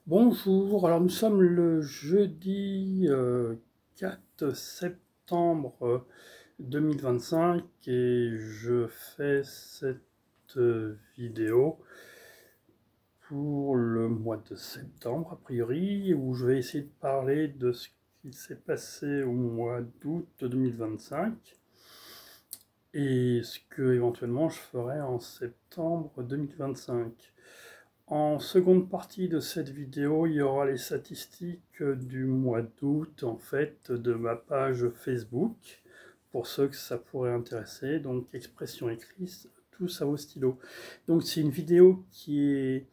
Bonjour, alors nous sommes le jeudi 4 septembre 2025 et je fais cette vidéo pour le mois de septembre a priori, où je vais essayer de parler de ce qui s'est passé au mois d'août 2025 et ce que éventuellement je ferai en septembre 2025. En seconde partie de cette vidéo, il y aura les statistiques du mois d'août, en fait, de ma page Facebook, pour ceux que ça pourrait intéresser, donc expression écrite, tous à vos stylos. Donc c'est une vidéo qui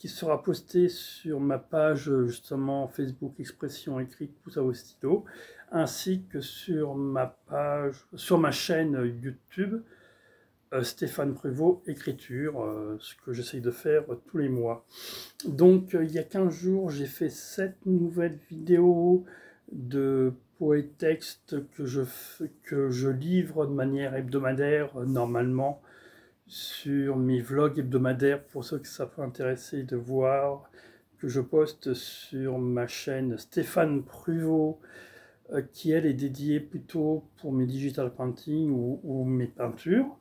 sera postée sur ma page, justement, Facebook expression écrite, tous à vos stylos, ainsi que sur ma chaîne YouTube, Stéphane Prévost, écriture, ce que j'essaye de faire tous les mois. Donc il y a 15 jours, j'ai fait 7 nouvelles vidéos de poétexte que je livre de manière hebdomadaire, normalement, sur mes vlogs hebdomadaires, pour ceux que ça peut intéresser de voir, que je poste sur ma chaîne Stéphane Prévost, qui elle est dédiée plutôt pour mes digital painting ou mes peintures.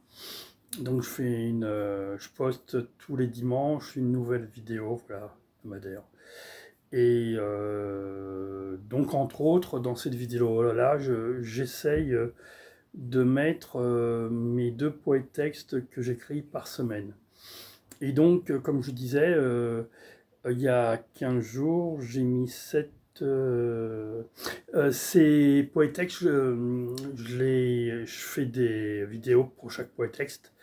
Donc je poste tous les dimanches une nouvelle vidéo, voilà, hebdomadaire. Et donc entre autres, dans cette vidéo-là, j'essaye de mettre mes 2 poètes-textes que j'écris par semaine. Et donc, comme je disais, il y a 15 jours, j'ai mis 7... ces poètes-textes, je fais des vidéos pour chaque poète-texte.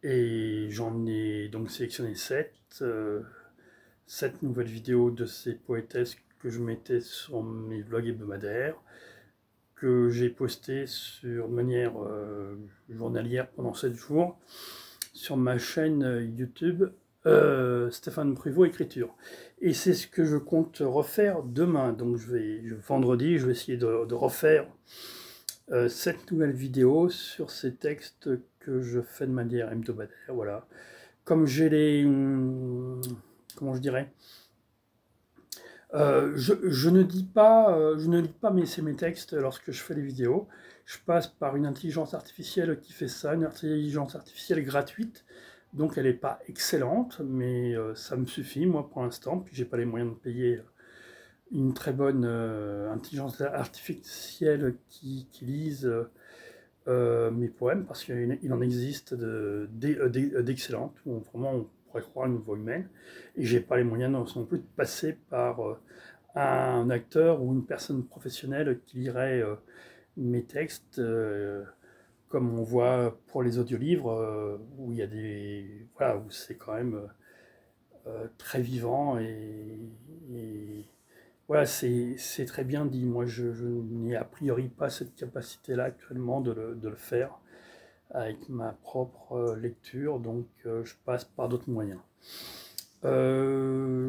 Et j'en ai donc sélectionné 7 nouvelles vidéos de ces poétesses que je mettais sur mes vlogs hebdomadaires, que j'ai posté de manière journalière pendant 7 jours sur ma chaîne YouTube Stéphane Prévost Écriture. Et c'est ce que je compte refaire demain. Donc vendredi, je vais essayer de refaire 7 nouvelles vidéos sur ces textes que je fais de manière hebdomadaire. Voilà. Comme j'ai les... comment je dirais, je ne lis pas mes textes lorsque je fais des vidéos. Je passe par une intelligence artificielle qui fait ça, une intelligence artificielle gratuite. Donc elle n'est pas excellente, mais ça me suffit, moi, pour l'instant. Puis j'ai pas les moyens de payer une très bonne intelligence artificielle qui lise mes poèmes, parce qu'il en existe d'excellentes, où vraiment on pourrait croire une voix humaine, et j'ai pas les moyens non plus de passer par un acteur ou une personne professionnelle qui lirait mes textes, comme on voit pour les audiolivres, où il y a voilà, où c'est quand même très vivant et voilà, c'est très bien dit. Moi, je n'ai a priori pas cette capacité-là actuellement de le faire avec ma propre lecture, donc je passe par d'autres moyens. Le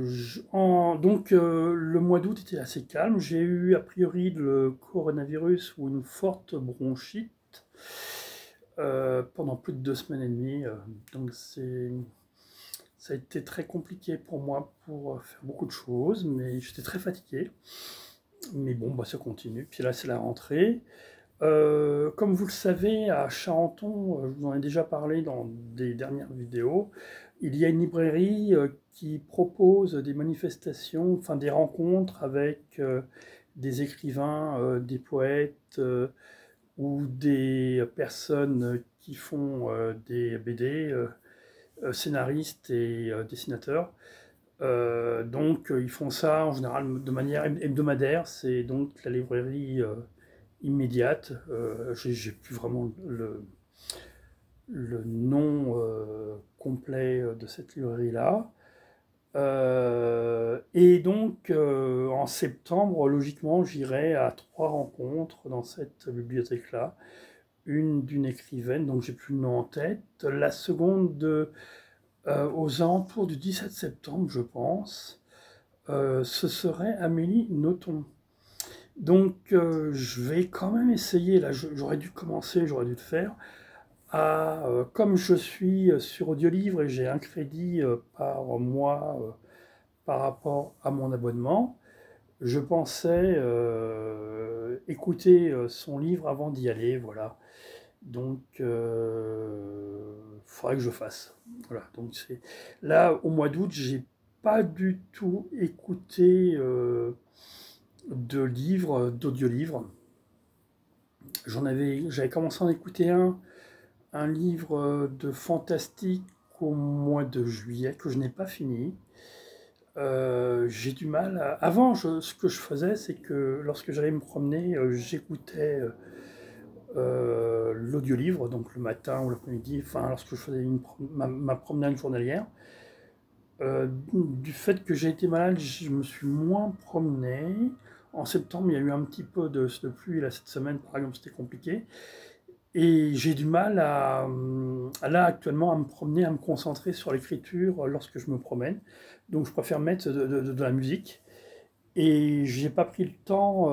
mois d'août était assez calme. J'ai eu a priori le coronavirus ou une forte bronchite pendant plus de 2 semaines et demie. Donc ça a été très compliqué pour moi pour faire beaucoup de choses, mais j'étais très fatigué. Mais bon, bah, ça continue. Puis là, c'est la rentrée. Comme vous le savez, à Charenton, je vous en ai déjà parlé dans des dernières vidéos, il y a une librairie qui propose des manifestations, enfin des rencontres avec des écrivains, des poètes ou des personnes qui font des BD, scénaristes et dessinateurs. Donc ils font ça en général de manière hebdomadaire, c'est donc la librairie immédiate. J'ai plus vraiment le nom complet de cette librairie-là. Et donc en septembre, logiquement, j'irai à 3 rencontres dans cette bibliothèque-là. Une d'une écrivaine, donc j'ai plus le nom en tête. La seconde aux alentours du 17 septembre, je pense. Ce serait Amélie Nothomb. Donc je vais quand même essayer, là j'aurais dû commencer, j'aurais dû le faire, comme je suis sur Audiolivre et j'ai un crédit par mois par rapport à mon abonnement. Je pensais écouter son livre avant d'y aller, voilà. Donc, faudrait que je fasse. Voilà. Donc c'est là au mois d'août, j'ai pas du tout écouté de livres, d'audiolivres. J'avais commencé à en écouter un livre de fantastique au mois de juillet que je n'ai pas fini. J'ai du mal à... Avant, ce que je faisais, c'est que lorsque j'allais me promener, j'écoutais l'audiolivre, donc le matin ou l'après-midi, enfin lorsque je faisais ma promenade journalière. Du fait que j'ai été malade, je me suis moins promené. En septembre, il y a eu un petit peu de pluie, là, cette semaine, par exemple, c'était compliqué. Et j'ai du mal là, actuellement, à me promener, à me concentrer sur l'écriture lorsque je me promène. Donc, je préfère mettre de la musique. Et j'ai pas pris le temps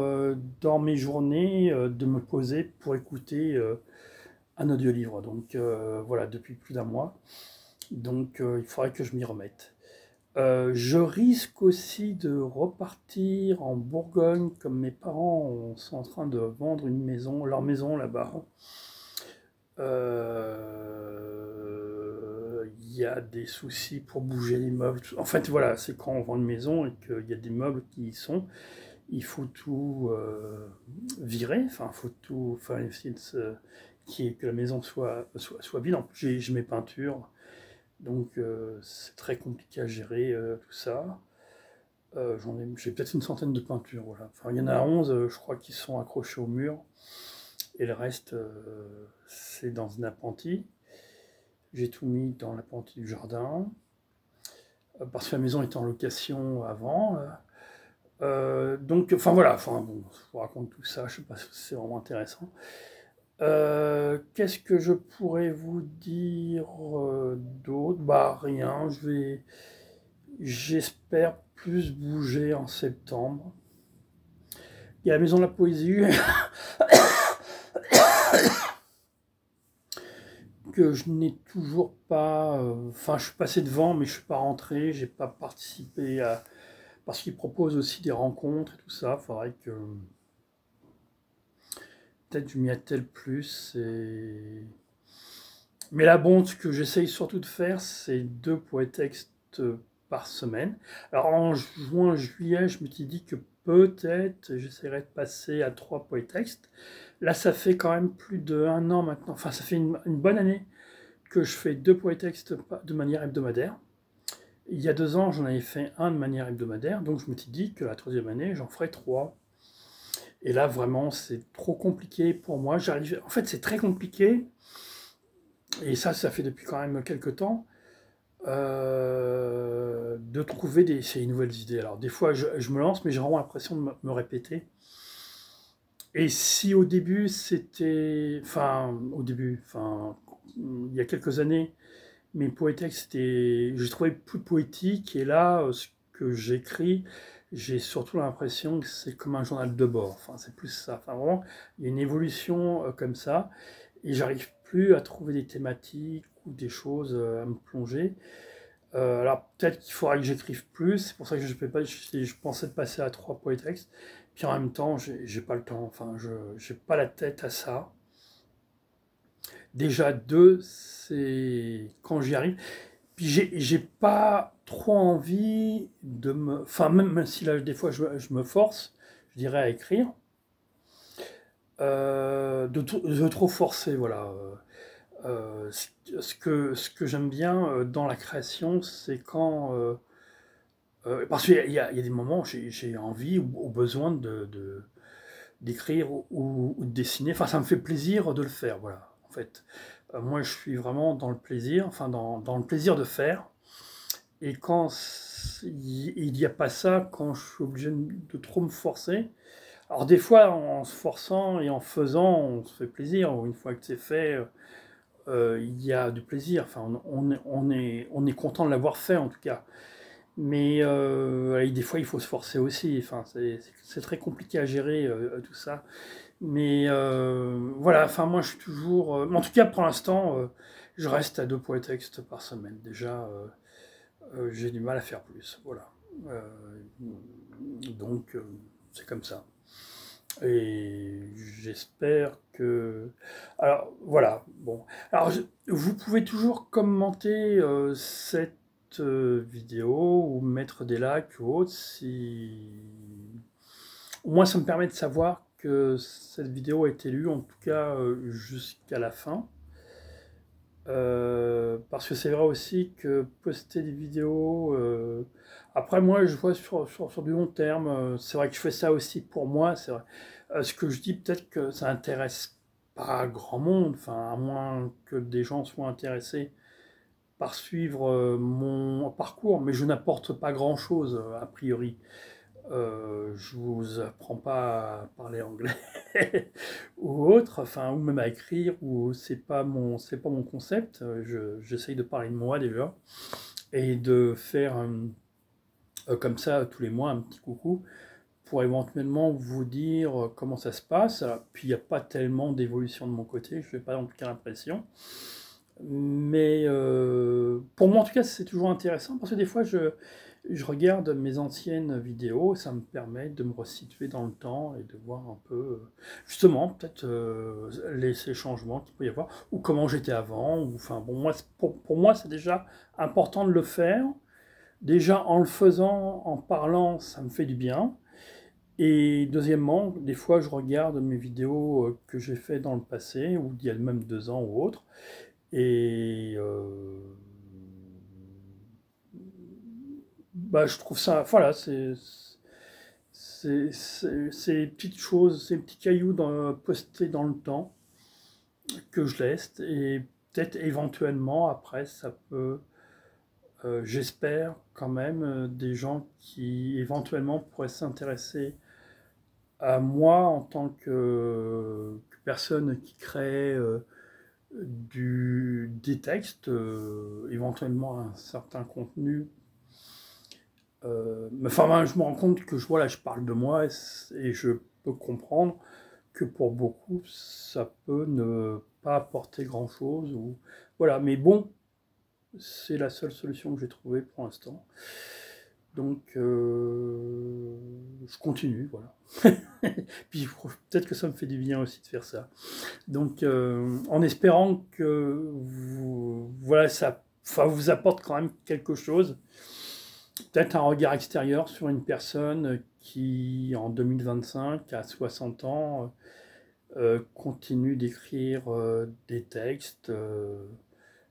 dans mes journées de me poser pour écouter un audiolivre. Donc, voilà, depuis plus d'un mois. Donc, il faudrait que je m'y remette. Je risque aussi de repartir en Bourgogne, comme mes parents sont en train de vendre une maison, leur maison là-bas. Il y a des soucis pour bouger les meubles. En fait, voilà, c'est quand on vend une maison et qu'il y a des meubles qui y sont, il faut tout virer, enfin, il faut tout, enfin, essayer que la maison soit vide. En plus, j'ai mes peintures, donc c'est très compliqué à gérer tout ça. J'ai peut-être une centaine de peintures, voilà. Enfin, il y en a 11, je crois, qui sont accrochées au mur. Et le reste, c'est dans un appentis. J'ai tout mis dans l'appentis du jardin. Parce que la maison était en location avant. Donc, enfin voilà, enfin, bon, je vous raconte tout ça, je sais pas si c'est vraiment intéressant. Qu'est-ce que je pourrais vous dire d'autre? Bah rien, j'espère plus bouger en septembre. Il y a la maison de la poésie que je n'ai toujours pas... Enfin, je suis passé devant, mais je suis pas rentré, j'ai pas participé à... Parce qu'ils proposent aussi des rencontres et tout ça, il faudrait que... Peut-être je m'y attelle plus. Mais là, bon, ce que j'essaye surtout de faire, c'est 2 poétextes par semaine. Alors en juin, juillet, je m'étais dit que peut-être j'essaierai de passer à 3 poétextes. Là, ça fait quand même plus d'1 an maintenant, enfin ça fait une bonne année que je fais 2 poétextes de manière hebdomadaire. Il y a 2 ans, j'en avais fait un de manière hebdomadaire, donc je m'étais dit que la 3e année, j'en ferai 3. Et là, vraiment, c'est trop compliqué pour moi. En fait, c'est très compliqué, et ça fait depuis quand même quelques temps, de trouver ces nouvelles idées. Alors, des fois, je me lance, mais j'ai vraiment l'impression de me répéter. Et si au début, il y a quelques années, mes poétextes j'ai trouvé plus poétique, et là, ce que j'écris, j'ai surtout l'impression que c'est comme un journal de bord. Enfin, c'est plus ça. Enfin, vraiment, il y a une évolution comme ça, et j'arrive plus à trouver des thématiques ou des choses à me plonger. Alors peut-être qu'il faudra que j'écrive plus, c'est pour ça que je pensais de passer à 3 poétextes, puis en même temps, j'ai pas le temps, enfin, j'ai pas la tête à ça. Déjà 2, c'est quand j'y arrive. Puis j'ai pas trop envie de me... Enfin, même si là, des fois, je me force, je dirais, à écrire, de trop forcer, voilà. Ce que j'aime bien dans la création, c'est quand... parce qu'il y a des moments où j'ai envie ou besoin d'écrire ou de dessiner. Enfin, ça me fait plaisir de le faire, voilà, en fait. Moi, je suis vraiment dans le plaisir, enfin, dans le plaisir de faire. Et quand il n'y a pas ça, quand je suis obligé de trop me forcer, alors des fois, en se forçant et en faisant, on se fait plaisir, ou une fois que c'est fait, il y a du plaisir, enfin, on est content de l'avoir fait, en tout cas. Mais des fois, il faut se forcer aussi, enfin, c'est très compliqué à gérer, tout ça. Mais voilà, enfin, moi, je suis toujours... en tout cas, pour l'instant, je reste à 2 poétextes par semaine. Déjà, j'ai du mal à faire plus, voilà. Donc, c'est comme ça. Et j'espère que... Alors, voilà, bon. Alors, vous pouvez toujours commenter cette vidéo ou mettre des likes ou autre si... Au moins, ça me permet de savoir que cette vidéo a été lue, en tout cas jusqu'à la fin. Parce que c'est vrai aussi que poster des vidéos... Après, moi, je vois sur du long terme, c'est vrai que je fais ça aussi pour moi, c'est vrai. Ce que je dis, peut-être que ça intéresse pas grand monde, enfin, à moins que des gens soient intéressés par suivre mon parcours, mais je n'apporte pas grand-chose, a priori. Je vous apprends pas à parler anglais ou autre, enfin, ou même à écrire, ou c'est pas mon concept. J'essaye de parler de moi déjà et de faire comme ça tous les mois un petit coucou pour éventuellement vous dire comment ça se passe. Alors, puis il n'y a pas tellement d'évolution de mon côté, je n'ai pas en tout cas l'impression. Mais pour moi en tout cas c'est toujours intéressant parce que des fois je regarde mes anciennes vidéos, ça me permet de me resituer dans le temps et de voir un peu justement peut-être ces changements qu'il peut y avoir ou comment j'étais avant. Ou, enfin bon, moi, pour moi c'est déjà important de le faire. Déjà en le faisant, en parlant, ça me fait du bien. Et deuxièmement, des fois je regarde mes vidéos que j'ai fait dans le passé, ou il y a même 2 ans ou autre, et bah, je trouve ça, voilà, ces petites choses, ces petits cailloux postés dans le temps que je laisse, et peut-être éventuellement après ça peut, j'espère quand même, des gens qui éventuellement pourraient s'intéresser à moi en tant que personne qui crée des textes, éventuellement un certain contenu. Mais enfin, ben, je me rends compte que voilà, je parle de moi et je peux comprendre que pour beaucoup, ça peut ne pas apporter grand-chose. Ou... Voilà, mais bon, c'est la seule solution que j'ai trouvée pour l'instant. Donc, je continue, voilà. Puis peut-être que ça me fait du bien aussi de faire ça. Donc, en espérant que voilà, ça vous apporte quand même quelque chose, peut-être un regard extérieur sur une personne qui, en 2025, à 60 ans, continue d'écrire des textes,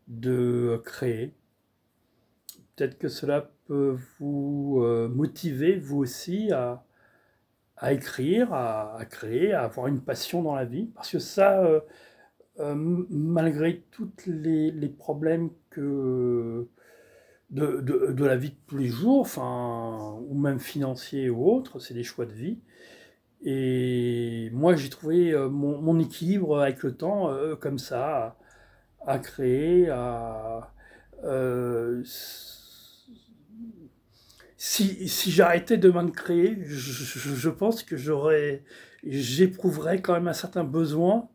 de créer. Peut-être que cela peut vous motiver, vous aussi, à écrire, à créer, à avoir une passion dans la vie. Parce que ça, malgré tous les problèmes de la vie de tous les jours, enfin, ou même financiers ou autres, c'est des choix de vie. Et moi, j'ai trouvé mon équilibre avec le temps, comme ça, à créer, euh, si j'arrêtais demain de créer, je pense que j'éprouverais quand même un certain besoin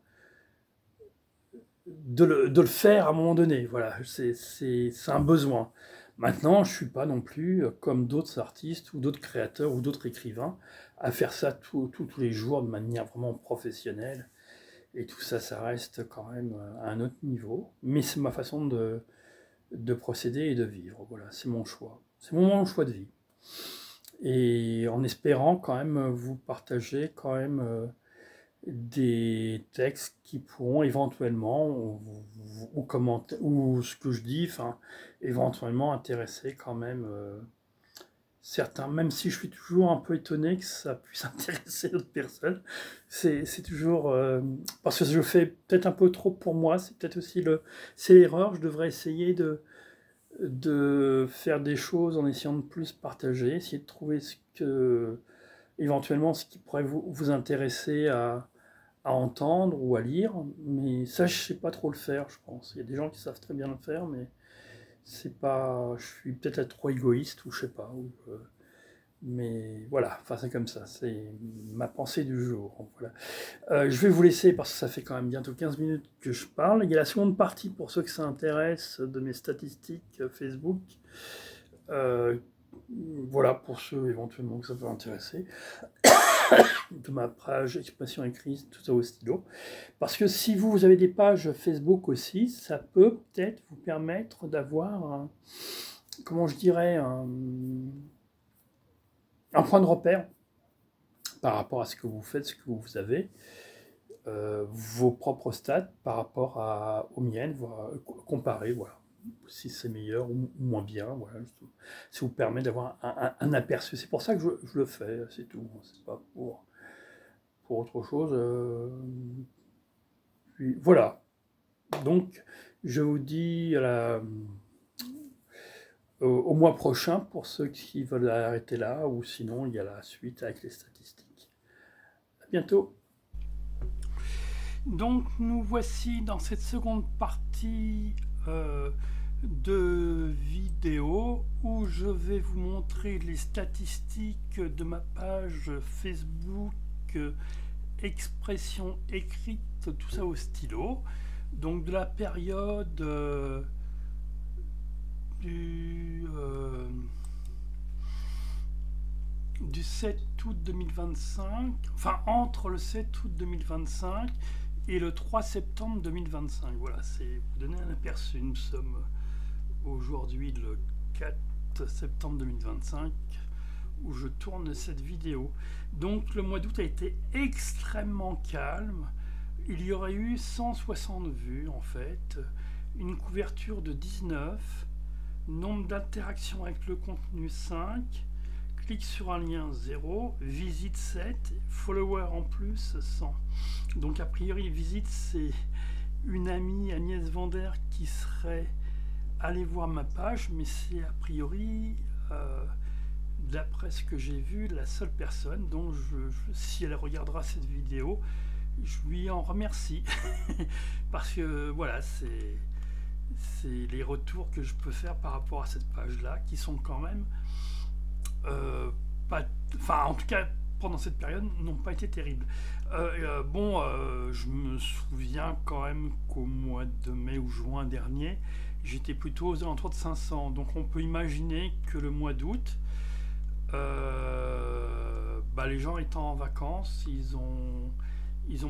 de le faire à un moment donné. Voilà, c'est un besoin. Maintenant, je ne suis pas non plus comme d'autres artistes ou d'autres créateurs ou d'autres écrivains à faire ça tous les jours de manière vraiment professionnelle. Et tout ça, ça reste quand même à un autre niveau. Mais c'est ma façon de procéder et de vivre. Voilà, c'est mon choix. C'est mon choix de vie. Et en espérant quand même vous partager quand même des textes qui pourront éventuellement, ou commenter, ou ce que je dis, enfin, éventuellement intéresser quand même certains, même si je suis toujours un peu étonné que ça puisse intéresser d'autres personnes. C'est toujours, parce que je fais peut-être un peu trop pour moi, c'est peut-être aussi c'est l'erreur, je devrais essayer de faire des choses en essayant de plus partager, essayer de trouver éventuellement ce qui pourrait vous intéresser à entendre ou à lire, mais ça je sais pas trop le faire, je pense. Il y a des gens qui savent très bien le faire, mais c'est pas, je suis peut-être trop égoïste ou je sais pas. Mais voilà, enfin c'est comme ça, c'est ma pensée du jour. Voilà. Je vais vous laisser parce que ça fait quand même bientôt 15 minutes que je parle. Il y a la seconde partie pour ceux que ça intéresse de mes statistiques Facebook. Euh, Voilà, pour ceux éventuellement que ça peut intéresser, de ma page expression écrite, tout ça au stylo. Parce que si vous avez des pages Facebook aussi, ça peut peut-être vous permettre d'avoir, comment je dirais, un point de repère par rapport à ce que vous faites, ce que vous avez, vos propres stats par rapport aux miennes, comparer, voilà, si c'est meilleur ou moins bien, voilà, ça vous permet d'avoir un aperçu. C'est pour ça que je le fais, c'est tout, c'est pas pour autre chose. Puis, voilà, donc je vous dis au mois prochain pour ceux qui veulent arrêter là, ou sinon il y a la suite avec les statistiques. À bientôt. Donc nous voici dans cette seconde partie de vidéo où je vais vous montrer les statistiques de ma page Facebook expression écrite, tout ça au stylo, donc de la période du 7 août 2025, enfin entre le 7 août 2025 et le 3 septembre 2025. Voilà, c'est vous donner un aperçu. Nous sommes aujourd'hui le 4 septembre 2025 où je tourne cette vidéo. Donc le mois d'août a été extrêmement calme. Il y aurait eu 160 vues en fait, une couverture de 19, nombre d'interactions avec le contenu 5, clic sur un lien 0, visite 7, followers en plus 100. Donc a priori visite c'est une amie, Agnès Vander, qui serait allée voir ma page, mais c'est a priori d'après ce que j'ai vu la seule personne. Donc si elle regardera cette vidéo, je lui en remercie parce que voilà, c'est les retours que je peux faire par rapport à cette page là qui sont quand même pas, enfin en tout cas pendant cette période n'ont pas été terribles. Je me souviens quand même qu'au mois de mai ou juin dernier j'étais plutôt aux alentours de 500, donc on peut imaginer que le mois d'août les gens étant en vacances, ils ont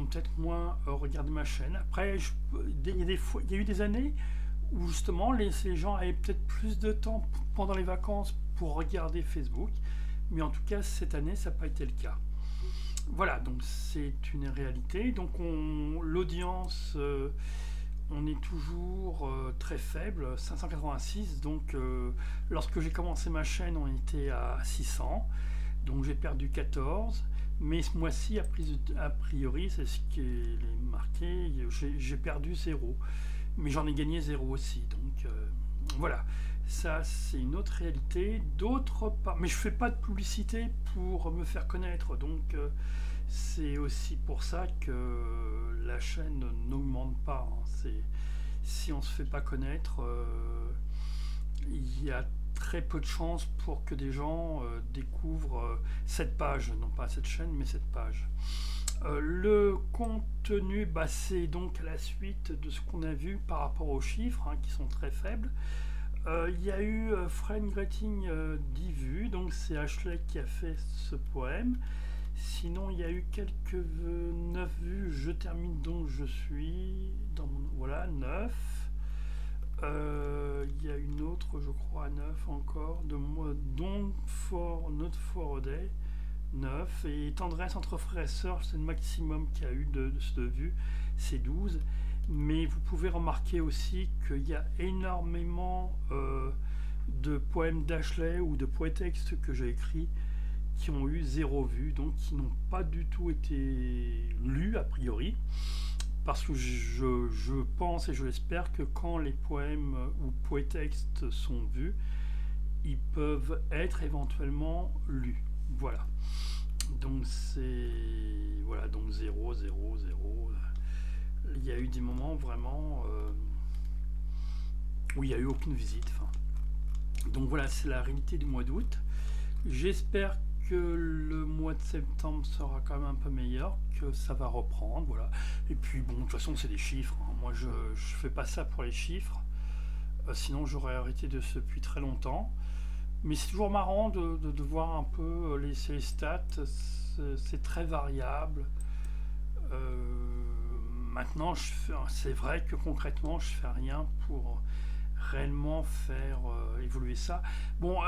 peut-être moins regardé ma chaîne. Après, il y a eu des années où justement les gens avaient peut-être plus de temps pendant les vacances pour regarder Facebook, mais en tout cas cette année ça n'a pas été le cas. Voilà, donc c'est une réalité. Donc l'audience, on est toujours très faible, 586. Donc lorsque j'ai commencé ma chaîne, on était à 600. Donc j'ai perdu 14. Mais ce mois-ci, a priori, c'est ce qui est marqué, j'ai perdu 0. Mais j'en ai gagné 0 aussi. Donc voilà, ça c'est une autre réalité. D'autre part, mais je fais pas de publicité pour me faire connaître. Donc c'est aussi pour ça que la chaîne n'augmente pas. Si on se fait pas connaître, il y a très peu de chances pour que des gens découvrent cette page, non pas cette chaîne, mais cette page. Le contenu, c'est donc à la suite de ce qu'on a vu par rapport aux chiffres, qui sont très faibles. Il y a eu Friend Greeting 10 vues, donc c'est Ashley qui a fait ce poème. Sinon, il y a eu quelques 9 vues, je termine donc je suis dans mon... Voilà, 9. Il y a une autre, je crois, 9 encore, de moi, donc Not for a Day, 9. Et Tendresse entre frères et sœurs, c'est le maximum qu'il y a eu de vues, c'est 12. Mais vous pouvez remarquer aussi qu'il y a énormément de poèmes d'Ashley ou de poétextes que j'ai écrits qui ont eu 0 vue, donc qui n'ont pas du tout été lus a priori, parce que je pense et je l'espère que quand les poèmes ou poétextes sont vus, ils peuvent être éventuellement lus. Voilà. Donc c'est... Voilà, donc 0, 0, 0. Il y a eu des moments vraiment où il n'y a eu aucune visite. Donc voilà, c'est la réalité du mois d'août. J'espère que le mois de septembre sera quand même un peu meilleur, que ça va reprendre, voilà. Et puis bon, de toute façon c'est des chiffres, moi je fais pas ça pour les chiffres, sinon j'aurais arrêté depuis très longtemps. Mais c'est toujours marrant de voir un peu les stats, c'est très variable. Maintenant, c'est vrai que concrètement, je fais rien pour réellement faire évoluer ça. Bon,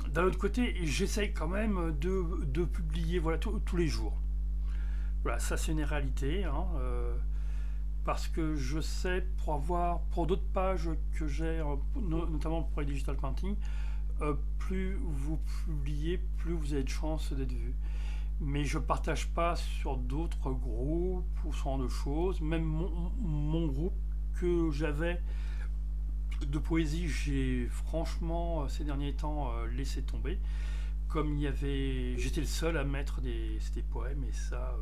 d'un autre côté, j'essaye quand même de publier voilà, tous les jours. Voilà, ça c'est une réalité. Hein, parce que je sais, pour d'autres pages que j'ai, notamment pour les digital painting, plus vous publiez, plus vous avez de chances d'être vu. Mais je partage pas sur d'autres groupes ou ce genre de choses. Même mon groupe que j'avais de poésie, j'ai franchement ces derniers temps laissé tomber. Comme j'étais le seul à mettre des poèmes et ça,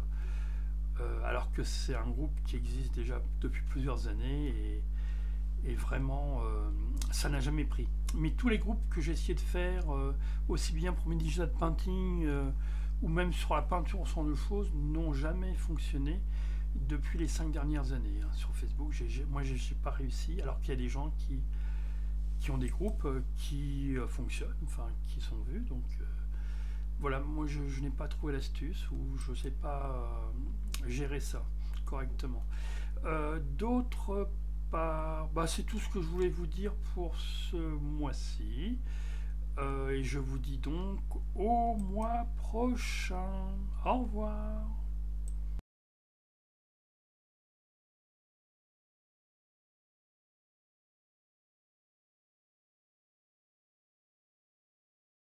alors que c'est un groupe qui existe déjà depuis plusieurs années et vraiment ça n'a jamais pris. Mais tous les groupes que j'ai essayé de faire, aussi bien pour mes digital painting ou même sur la peinture au centre de choses, n'ont jamais fonctionné depuis les 5 dernières années. Hein. Sur Facebook, moi j'ai pas réussi, alors qu'il y a des gens qui ont des groupes qui fonctionnent, enfin qui sont vus. Donc voilà, moi je n'ai pas trouvé l'astuce ou je ne sais pas gérer ça correctement. D'autre part, c'est tout ce que je voulais vous dire pour ce mois-ci. Et je vous dis donc au mois prochain. Au revoir.